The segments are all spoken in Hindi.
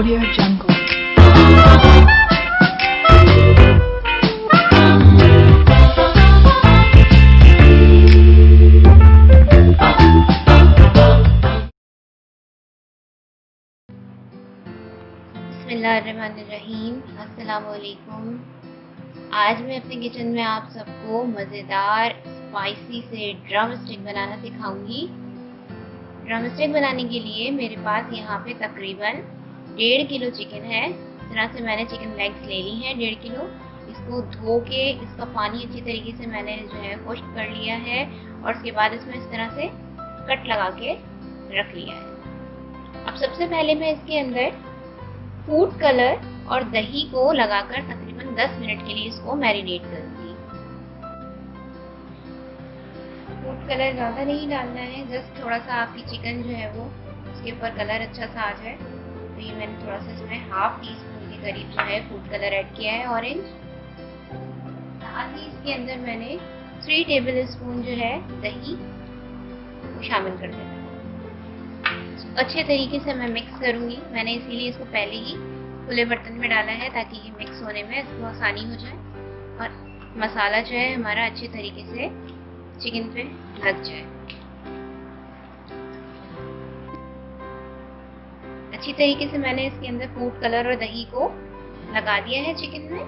Audio Jungle. बिस्मिल्लाहिर्रहमानिर्रहीम। अस्सलाम वालेकुम। आज मैं अपने किचन में आप सबको मज़ेदार स्पाइसी से ड्रम स्टिक बनाना सिखाऊंगी। ड्रम स्टिक बनाने के लिए मेरे पास यहाँ पे तकरीबन 1.5 किलो चिकन है। इस तरह से मैंने चिकन लेग्स ले ली हैं 1.5 किलो। इसको धो के इसका पानी अच्छी तरीके से मैंने जो है खुश्क कर लिया है और उसके बाद इसमें इस तरह से कट लगा के रख लिया है। अब सबसे पहले मैं इसके अंदर फूड कलर और दही को लगाकर तकरीबन 10 मिनट के लिए इसको मैरिनेट करूंगी। फूड कलर ज़्यादा नहीं डालना है, जस्ट थोड़ा सा आपकी चिकन जो है वो उसके ऊपर कलर अच्छा सा आ जाए। तो ये मैंने थोड़ा सा इसमें हाफ टी स्पून के करीब जो है फूड कलर ऐड किया है ऑरेंज। साथ ही इसके अंदर मैंने 3 टेबल स्पून जो है दही को शामिल कर देना है। अच्छे तरीके से मैं मिक्स करूंगी। मैंने इसीलिए इसको पहले ही खुले बर्तन में डाला है ताकि ये मिक्स होने में इसको आसानी हो जाए और मसाला जो है हमारा अच्छे तरीके से चिकन पे लग जाए। अच्छी तरीके से मैंने इसके अंदर फूड कलर और दही को लगा दिया है चिकन में।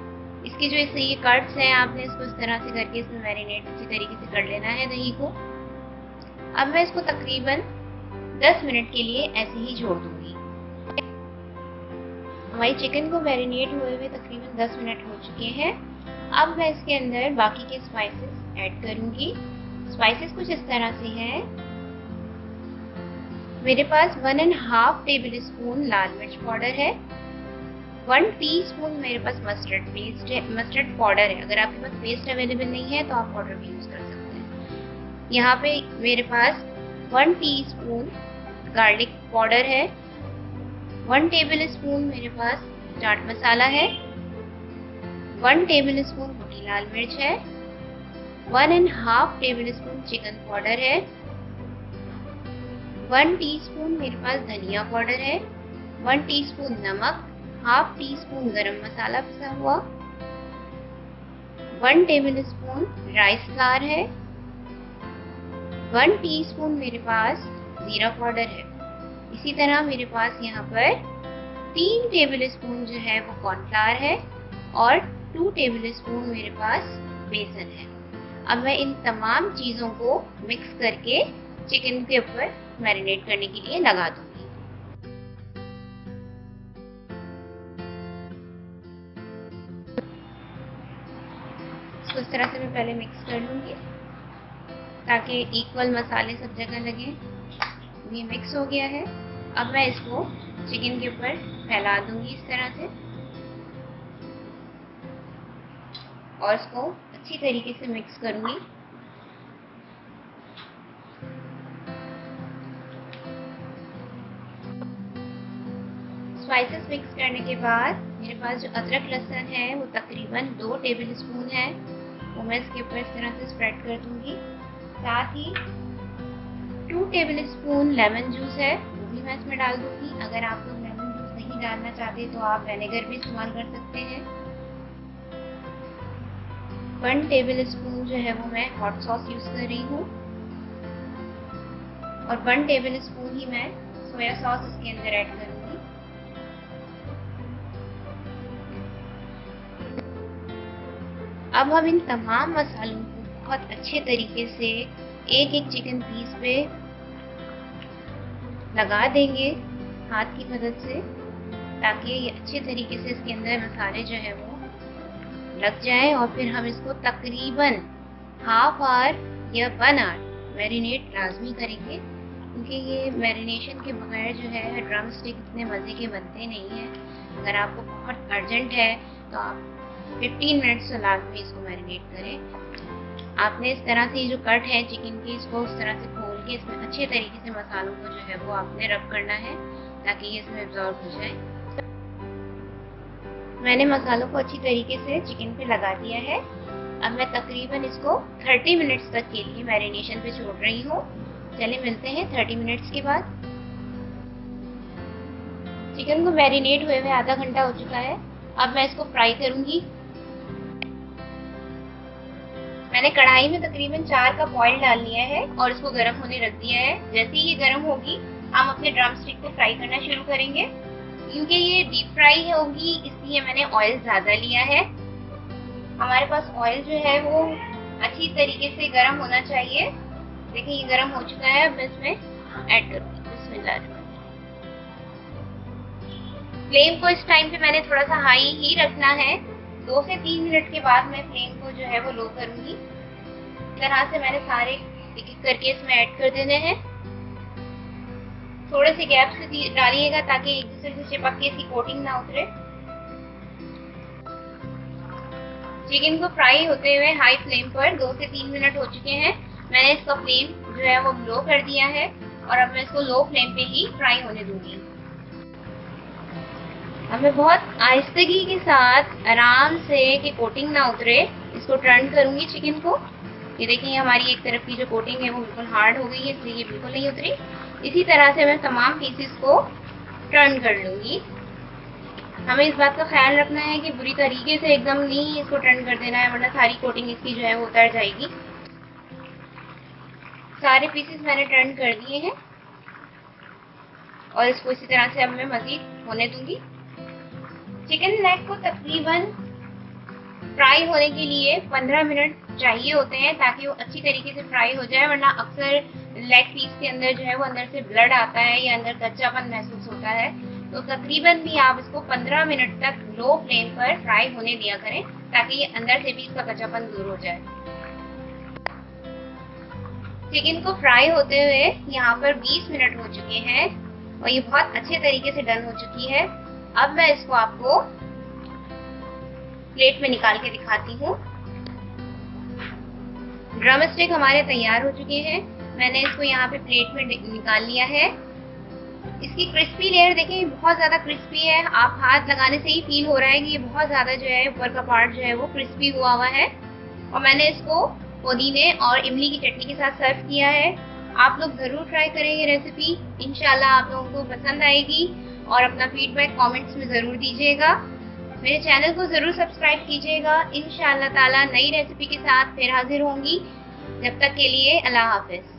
इसके जो इससे ये कट्स हैं आपने इसको इस तरह से करके इसमें मैरिनेट अच्छी तरीके से कर लेना है दही को। अब मैं इसको तकरीबन 10 मिनट के लिए ऐसे ही छोड़ दूंगी। हमारी चिकन को मैरिनेट हुए हुए तकरीबन 10 मिनट हो चुके हैं। अब मैं इसके अंदर बाकी के स्पाइसेस ऐड करूंगी। स्पाइसेस कुछ इस तरह से हैं। मेरे पास 1.5 टेबल स्पून लाल मिर्च पाउडर है। 1 टीस्पून मेरे पास मस्टर्ड पाउडर है। अगर आपके पास पेस्ट अवेलेबल नहीं है तो आप पाउडर भी यूज कर सकते हैं। यहाँ पे मेरे पास 1 टीस्पून गार्लिक पाउडर है। 1 टेबल स्पून मेरे पास चाट मसाला है। 1 टेबल स्पून कुटी लाल मिर्च है। 1.5 टेबल स्पून चिकन पाउडर है। 1 टीस्पून मेरे पास धनिया पाउडर है। 1 टीस्पून नमक, हाफ टी स्पून गरम मसाला पिसा हुआ, 1 टेबल स्पून राइस फ्लावर है। 1 टीस्पून मेरे पास जीरा पाउडर है। इसी तरह मेरे पास यहाँ पर 3 टेबल स्पून जो है वो कॉर्नफ्लावर है और 2 टेबल स्पून मेरे पास बेसन है। अब मैं इन तमाम चीज़ों को मिक्स करके चिकन के ऊपर मैरिनेट करने के लिए लगा दूंगी। इसको इस तरह से मैं पहले मिक्स कर लूंगी ताकि इक्वल मसाले सब जगह लगे। ये मिक्स हो गया है। अब मैं इसको चिकन के ऊपर फैला दूंगी इस तरह से और इसको अच्छी तरीके से मिक्स करूंगी। स्पाइसेस मिक्स करने के बाद मेरे पास जो अदरक लहसुन है वो तकरीबन 2 टेबल स्पून है, वो मैं इसके ऊपर इस तरह से स्प्रेड कर दूंगी। साथ ही 2 टेबल स्पून लेमन जूस है, वो भी मैं इसमें डाल दूंगी। अगर आप लोग लेमन जूस नहीं डालना चाहते तो आप विनेगर भी इस्तेमाल कर सकते हैं। 1 टेबल स्पून जो है वो मैं हॉट सॉस यूज कर रही हूँ और 1 टेबल स्पून ही मैं सोया सॉस इसके अंदर ऐड करूंगी। अब हम इन तमाम मसालों को बहुत अच्छे तरीके से एक एक चिकन पीस पे लगा देंगे हाथ की मदद से ताकि ये अच्छे तरीके से इसके अंदर मसाले जो है वो लग जाए और फिर हम इसको तकरीबन हाफ आवर या 1 आवर मैरिनेट लाजमी करेंगे, क्योंकि ये मैरिनेशन के बगैर जो है ड्रम स्टिक इतने मज़े के बनते नहीं हैं। अगर आपको बहुत अर्जेंट है तो आप 15 मिनट्स से लाजमी इसको मैरिनेट करें। आपने इस तरह से जो कट है चिकन की इसको इस तरह से खोल के इसमें अच्छे तरीके से मसालों को जो है वो आपने रब करना है ताकि ये इसमें एब्जॉर्ब हो जाए। मैंने मसालों को अच्छी तरीके से चिकन पे लगा दिया है। अब मैं तकरीबन इसको 30 मिनट्स तक के लिए मैरिनेशन पे छोड़ रही हूँ। चलिए मिलते हैं 30 मिनट्स के बाद। चिकन को मैरिनेट हुए हुए आधा घंटा हो चुका है। अब मैं इसको फ्राई करूंगी। मैंने कढ़ाई में तकरीबन 4 कप ऑयल डाल लिया है और इसको गर्म होने रख दिया है। जैसे ही ये गर्म होगी हम अपने ड्रम स्टिक को फ्राई करना शुरू करेंगे। क्योंकि ये डीप फ्राई होगी इसलिए मैंने ऑयल ज़्यादा लिया है। हमारे पास ऑयल जो है वो अच्छी तरीके से गर्म होना चाहिए। देखिए ये गर्म हो चुका है। अब मैं इसमें ऐड करूँगी। बिस्मिल्लाह। फ्लेम को इस टाइम पे मैंने थोड़ा सा हाई ही रखना है। 2 से 3 मिनट के बाद मैं फ्लेम को जो है वो लो करूंगी। इस तरह से मैंने सारे एक एक करके इसमें ऐड कर देने हैं। थोड़े से गैप से डालिएगा ताकि एक दूसरे से चिपक के इसकी कोटिंग ना उतरे। चिकन को फ्राई होते हुए हाई फ्लेम पर 2 से 3 मिनट हो चुके हैं। मैंने इसका फ्लेम जो है वो लो कर दिया है और अब मैं इसको लो फ्लेम पे ही फ्राई होने दूंगी। अब मैं बहुत आहिस्तगी के साथ आराम से कि कोटिंग ना उतरे इसको टर्न करूंगी चिकन को। ये देखिए हमारी एक तरफ की जो कोटिंग है वो बिल्कुल हार्ड हो गई है इसलिए ये बिल्कुल नहीं उतरी। इसी तरह से मैं तमाम पीसेस को टर्न कर लूंगी। हमें इस बात का ख्याल रखना है कि बुरी तरीके से एकदम नहीं इसको टर्न कर देना है वरना सारी कोटिंग इसकी जो है वो उतर जाएगी। सारे पीसेस मैंने टर्न कर दिए हैं और इसको इसी तरह से अब मैं मजीद होने दूंगी। चिकन नेक को तकरीबन फ्राई होने के लिए 15 मिनट चाहिए होते हैं ताकि वो अच्छी तरीके से फ्राई हो जाए, वरना अक्सर लेग पीस के अंदर जो है वो अंदर से ब्लड आता है या अंदर कच्चापन महसूस होता है। तो तकरीबन भी आप इसको 15 मिनट तक लो फ्लेम पर फ्राई होने दिया करें ताकि ये अंदर से भी इसका कच्चापन दूर हो जाए। चिकन को फ्राई होते हुए यहाँ पर 20 मिनट हो चुके हैं और ये बहुत अच्छे तरीके से डन हो चुकी है। अब मैं इसको आपको प्लेट में निकाल के दिखाती हूँ। ड्रम स्टिक हमारे तैयार हो चुके हैं। मैंने इसको यहाँ पे प्लेट में निकाल लिया है। इसकी क्रिस्पी लेयर देखिए बहुत ज्यादा क्रिस्पी है। आप हाथ लगाने से ही फील हो रहा है कि ये बहुत ज्यादा जो है ऊपर का पार्ट जो है वो क्रिस्पी हुआ हुआ है। और मैंने इसको पुदीने और इमली की चटनी के साथ सर्व किया है। आप लोग जरूर ट्राई करें ये रेसिपी। इंशाल्लाह आप लोगों को पसंद आएगी और अपना फीडबैक कमेंट्स में ज़रूर दीजिएगा। मेरे चैनल को ज़रूर सब्सक्राइब कीजिएगा। इंशाअल्लाह ताला नई रेसिपी के साथ फिर हाजिर होंगी। जब तक के लिए अल्लाह हाफिज़।